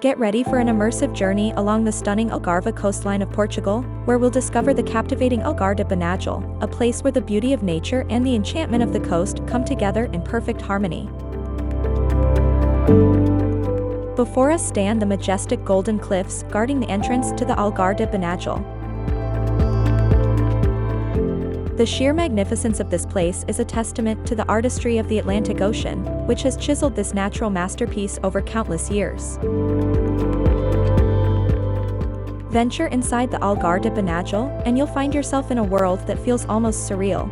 Get ready for an immersive journey along the stunning Algarve coastline of Portugal, where we'll discover the captivating Algar de Benagil, a place where the beauty of nature and the enchantment of the coast come together in perfect harmony. Before us stand the majestic golden cliffs guarding the entrance to the Algar de Benagil. The sheer magnificence of this place is a testament to the artistry of the Atlantic Ocean, which has chiseled this natural masterpiece over countless years. Venture inside the Algar de Benagil, and you'll find yourself in a world that feels almost surreal.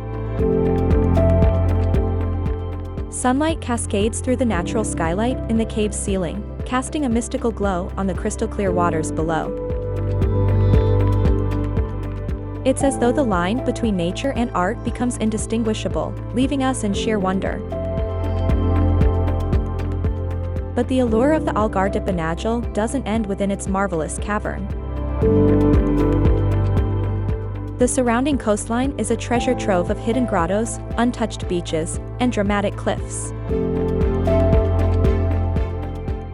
Sunlight cascades through the natural skylight in the cave's ceiling, casting a mystical glow on the crystal-clear waters below. It's as though the line between nature and art becomes indistinguishable, leaving us in sheer wonder. But the allure of the Algar de Benagil doesn't end within its marvelous cavern. The surrounding coastline is a treasure trove of hidden grottos, untouched beaches, and dramatic cliffs.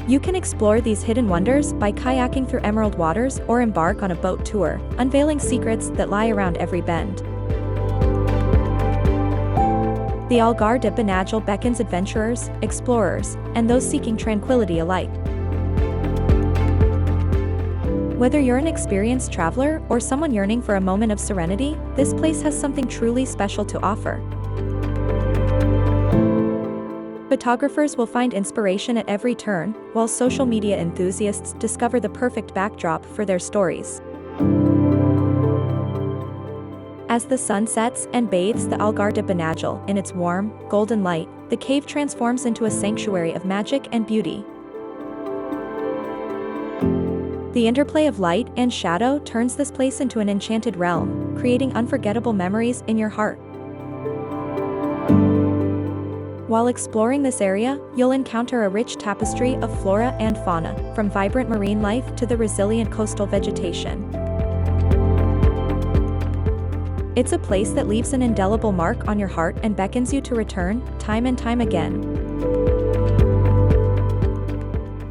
You can explore these hidden wonders by kayaking through emerald waters or embark on a boat tour, unveiling secrets that lie around every bend. The Algar de Benagil beckons adventurers, explorers, and those seeking tranquility alike. Whether you're an experienced traveler or someone yearning for a moment of serenity, this place has something truly special to offer. Photographers will find inspiration at every turn, while social media enthusiasts discover the perfect backdrop for their stories. As the sun sets and bathes the Algar de Benagil in its warm, golden light, the cave transforms into a sanctuary of magic and beauty. The interplay of light and shadow turns this place into an enchanted realm, creating unforgettable memories in your heart. While exploring this area, you'll encounter a rich tapestry of flora and fauna, from vibrant marine life to the resilient coastal vegetation. It's a place that leaves an indelible mark on your heart and beckons you to return, time and time again.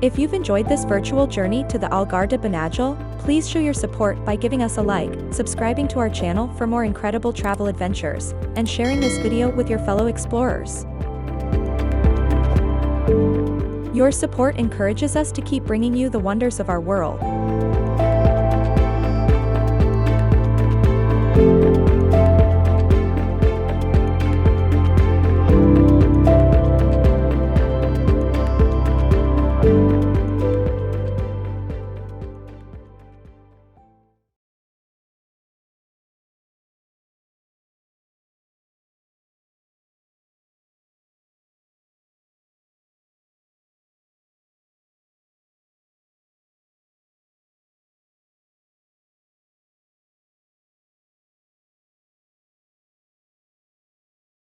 If you've enjoyed this virtual journey to the Algar de Benagil, please show your support by giving us a like, subscribing to our channel for more incredible travel adventures, and sharing this video with your fellow explorers. Your support encourages us to keep bringing you the wonders of our world.